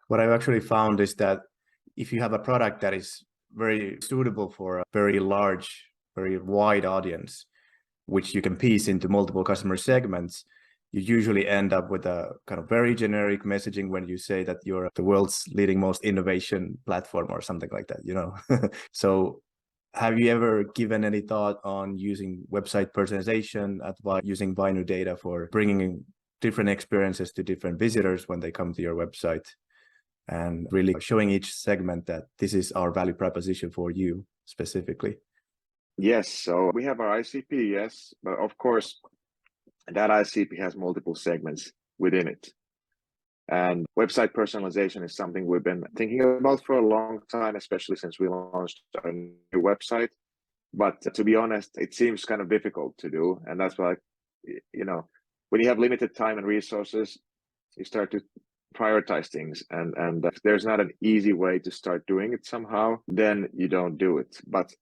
What I've actually found is that if you have a product that is very suitable for a very large, very wide audience, which you can piece into multiple customer segments, you usually end up with a kind of very generic messaging when you say that you're the world's leading most innovation platform or something like that, you know? So have you ever given any thought on using website personalization using Vainu data for bringing in different experiences to different visitors when they come to your website and really showing each segment that this is our value proposition for you specifically? Yes, so we have our ICP, yes, but of course, that ICP has multiple segments within it. And website personalization is something we've been thinking about for a long time, especially since we launched our new website. But to be honest, it seems kind of difficult to do. And that's why, when you have limited time and resources, you start to prioritize things. And if there's not an easy way to start doing it somehow, then you don't do it. But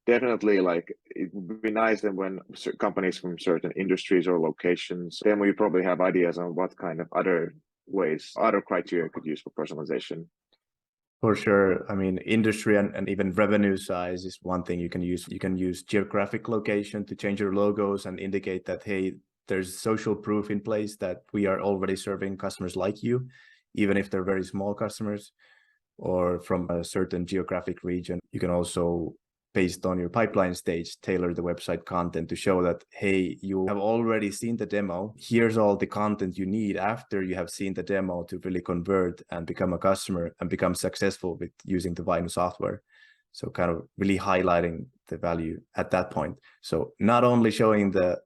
definitely, like, it would be nice that when companies from certain industries or locations, then we probably have ideas on what kind of other criteria could use for personalization. For sure. I mean, industry and even revenue size is one thing you can use. You can use geographic location to change your logos and indicate that, hey, there's social proof in place that we are already serving customers like you, even if they're very small customers or from a certain geographic region. You can also, based on your pipeline stage, tailor the website content to show that, hey, you have already seen the demo. Here's all the content you need after you have seen the demo to really convert and become a customer and become successful with using the Vainu software. So kind of really highlighting the value at that point. So not only showing the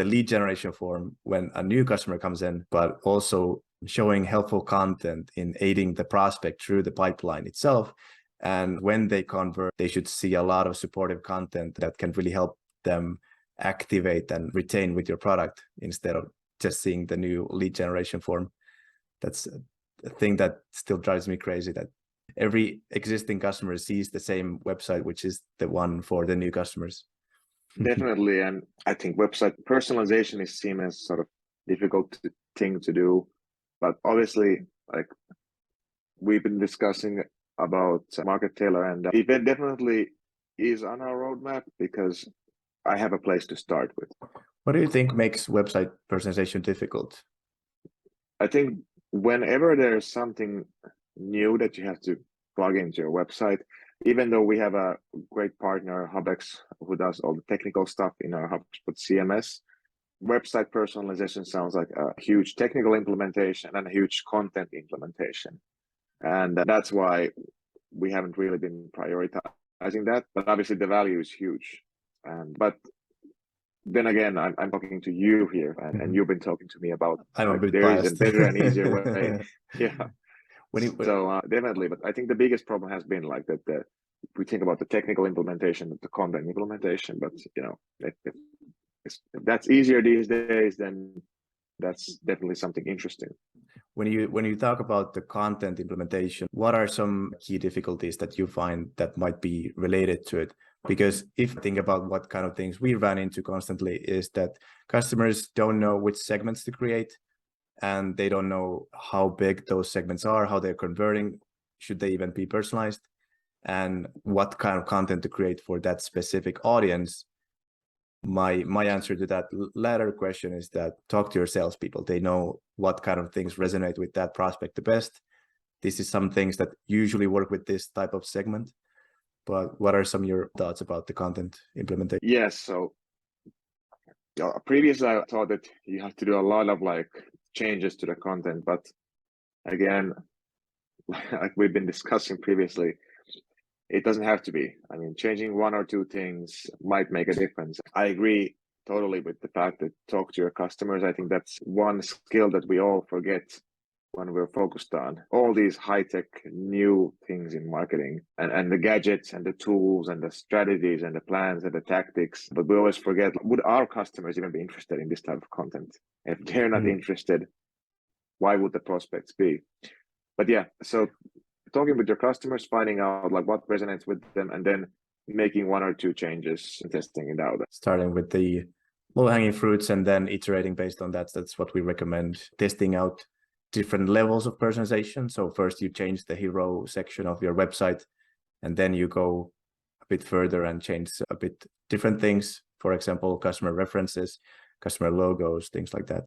lead generation form when a new customer comes in, but also showing helpful content in aiding the prospect through the pipeline itself. And when they convert, they should see a lot of supportive content that can really help them activate and retain with your product instead of just seeing the new lead generation form. That's a thing that still drives me crazy, that every existing customer sees the same website, which is the one for the new customers. Definitely. And I think website personalization is seen as sort of difficult thing to do. But obviously, like, we've been discussing about market tailor, and it definitely is on our roadmap because I have a place to start with. What do you think makes website personalization difficult? I think whenever there's something new that you have to plug into your website, even though we have a great partner, HubX, who does all the technical stuff in our HubSpot CMS, website personalization sounds like a huge technical implementation and a huge content implementation. And that's why we haven't really been prioritizing that. But obviously the value is huge. But then again, I'm talking to you here, and you've been talking to me about there is a better and easier way. Yeah. So definitely, but I think the biggest problem has been like that. We think about the technical implementation, the content implementation, but if that's easier these days, then that's definitely something interesting. When you talk about the content implementation, what are some key difficulties that you find that might be related to it? Because if you think about what kind of things we run into constantly is that customers don't know which segments to create, and they don't know how big those segments are, how they're converting, should they even be personalized, and what kind of content to create for that specific audience. My answer to that latter question is that talk to your salespeople. They know what kind of things resonate with that prospect the best. This is some things that usually work with this type of segment. But what are some of your thoughts about the content implementation? Yes, so previously I thought that you have to do a lot of like changes to the content, but again, like we've been discussing previously, it doesn't have to be. I mean, changing one or two things might make a difference. I agree totally with the fact that talk to your customers. I think that's one skill that we all forget when we're focused on all these high-tech new things in marketing and the gadgets and the tools and the strategies and the plans and the tactics. But we always forget, would our customers even be interested in this type of content? If they're not interested, why would the prospects be? But yeah, so talking with your customers, finding out like what resonates with them, and then making one or two changes and testing it out. Starting with the low-hanging fruits and then iterating based on that. That's what we recommend. Testing out different levels of personalization. So first you change the hero section of your website, and then you go a bit further and change a bit different things. For example, customer references, customer logos, things like that.